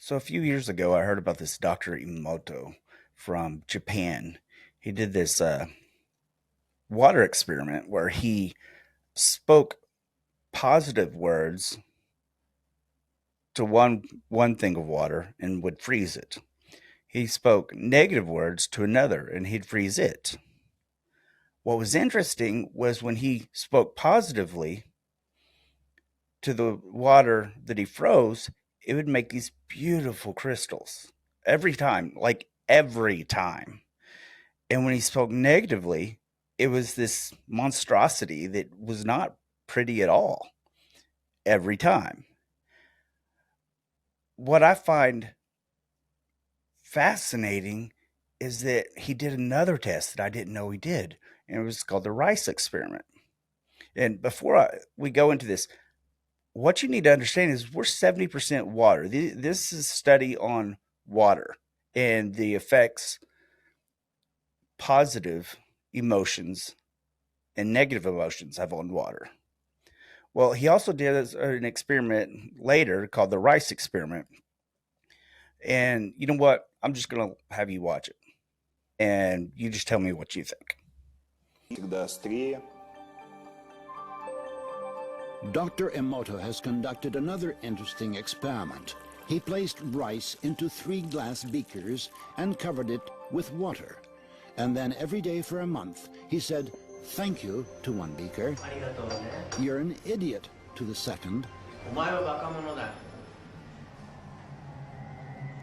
So a few years ago, I heard about this Dr. Emoto from Japan. He did this water experiment where he spoke positive words to one thing of water and would freeze it. He spoke negative words to another and he'd freeze it. What was interesting was when he spoke positively to the water that he froze, it would make these beautiful crystals every time, like every time. And when he spoke negatively, it was this monstrosity that was not pretty at all every time. What I find fascinating is that he did another test that I didn't know he did, and it was called the rice experiment. And we go into this, what you need to understand is we're 70% water. This is a study on water and the effects positive emotions and negative emotions have on water. Well, he also did an experiment later called the rice experiment. And you know what? I'm just going to have you watch it. And you just tell me what you think. Dr. Emoto has conducted another interesting experiment. He placed rice into 3 glass beakers and covered it with water. And then every day for a month, he said, "Thank you" to one beaker, "You're an idiot" to the second,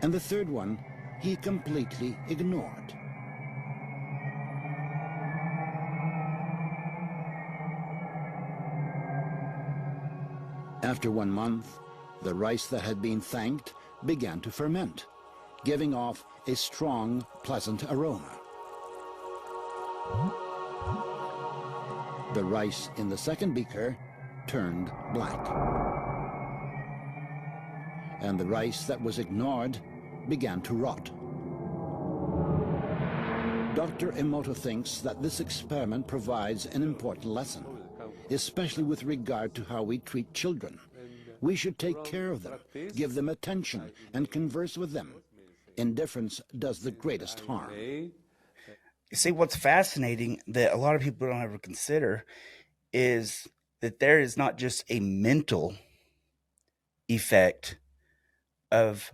and the third one he completely ignored. After 1 month, the rice that had been thanked began to ferment, giving off a strong, pleasant aroma. The rice in the second beaker turned black, and the rice that was ignored began to rot. Dr. Emoto thinks that this experiment provides an important lesson, especially with regard to how we treat children. We should take care of them, give them attention, and converse with them. Indifference does the greatest harm. You see, what's fascinating that a lot of people don't ever consider is that there is not just a mental effect of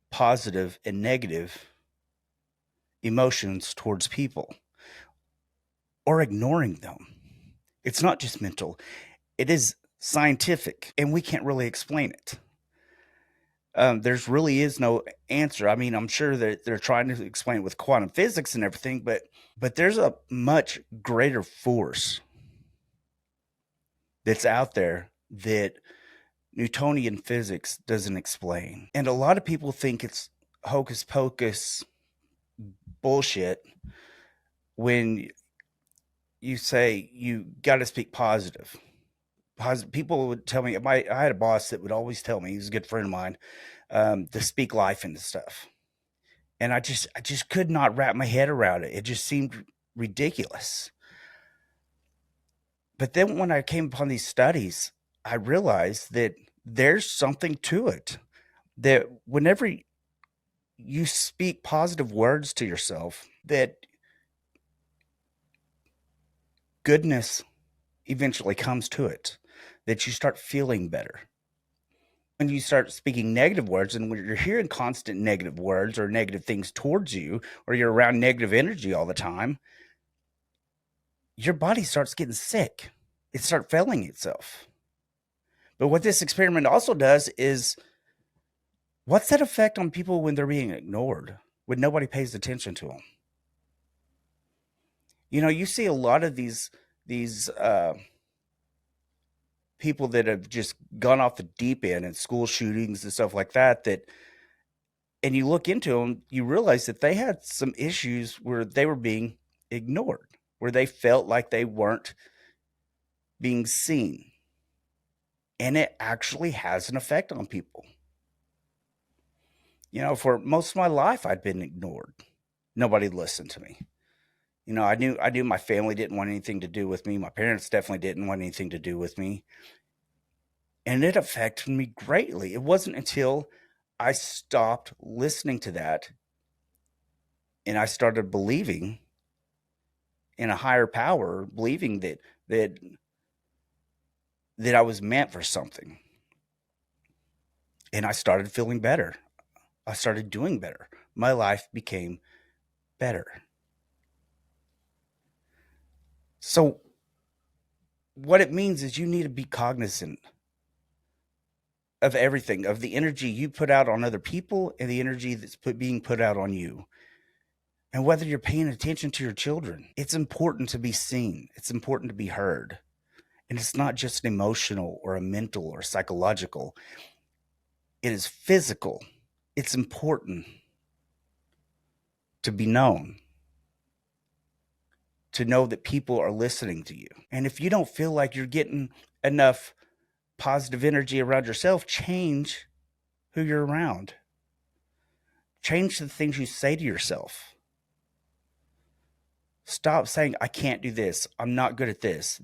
positive and negative emotions towards people or ignoring them. It's not just mental, it is scientific, and we can't really explain it. There's really is no answer. I mean, I'm sure that they're trying to explain it with quantum physics and everything, but there's a much greater force that's out there that Newtonian physics doesn't explain. And a lot of people think it's hocus pocus bullshit when you say you got to speak positive. People would tell me, I had a boss that would always tell me, he's a good friend of mine, to speak life into stuff. And I just could not wrap my head around it. It just seemed ridiculous. But then when I came upon these studies, I realized that there's something to it. That whenever you speak positive words to yourself, that goodness eventually comes to it, that you start feeling better. When you start speaking negative words, and when you're hearing constant negative words or negative things towards you, or you're around negative energy all the time, your body starts getting sick. It starts failing itself. But what this experiment also does is, what's that effect on people when they're being ignored, when nobody pays attention to them? You know, you see a lot of these people that have just gone off the deep end and school shootings and stuff like that, and you look into them, you realize that they had some issues where they were being ignored, where they felt like they weren't being seen. And it actually has an effect on people. You know, for most of my life, I'd been ignored. Nobody listened to me. You know, I knew my family didn't want anything to do with me. My parents definitely didn't want anything to do with me. And it affected me greatly. It wasn't until I stopped listening to that and I started believing in a higher power, believing that that I was meant for something. And I started feeling better. I started doing better. My life became better. So what it means is you need to be cognizant of everything, of the energy you put out on other people and the energy that's being put out on you. And whether you're paying attention to your children, it's important to be seen. It's important to be heard. And it's not just an emotional or a mental or psychological, it is physical. It's important to be known, to know that people are listening to you. And if you don't feel like you're getting enough positive energy around yourself, change who you're around. Change the things you say to yourself. Stop saying, I can't do this. I'm not good at this.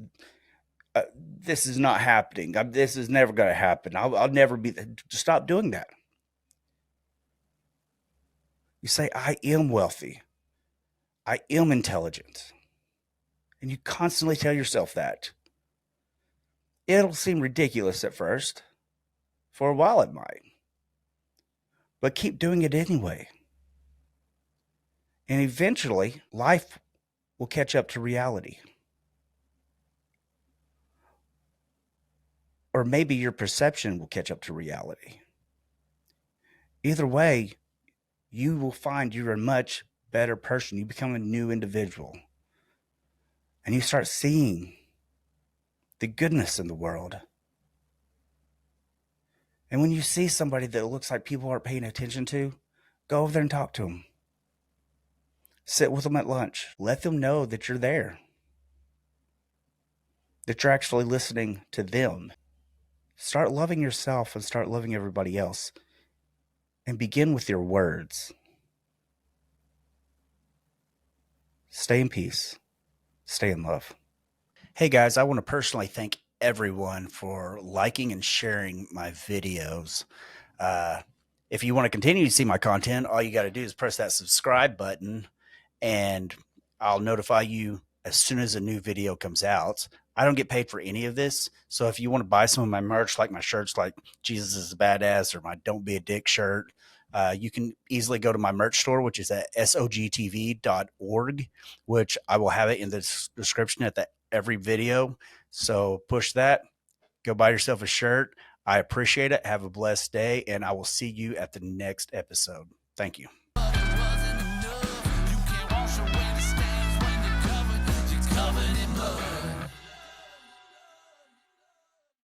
This is not happening. This is never going to happen. I'll never be. Stop doing that. You say, I am wealthy. I am intelligent. And you constantly tell yourself that. It'll seem ridiculous at first. For a while, it might. But keep doing it anyway. And eventually, life will catch up to reality. Or maybe your perception will catch up to reality. Either way, you will find you're a much better person. You become a new individual. And you start seeing the goodness in the world. And when you see somebody that looks like people aren't paying attention to, go over there and talk to them. Sit with them at lunch. Let them know that you're there, that you're actually listening to them. Start loving yourself and start loving everybody else. And begin with your words. Stay in peace. Stay in love. Hey guys, I want to personally thank everyone for liking and sharing my videos. Uh, if you want to continue to see my content, all you got to do is press that subscribe button and I'll notify you as soon as a new video comes out. I don't get paid for any of this. So if you want to buy some of my merch, like my shirts, like Jesus is a Badass or my Don't Be a Dick shirt, you can easily go to my merch store, which is at sogtv.org, which I will have it in the description at every video. So push that, go buy yourself a shirt. I appreciate it. Have a blessed day, and I will see you at the next episode. Thank you.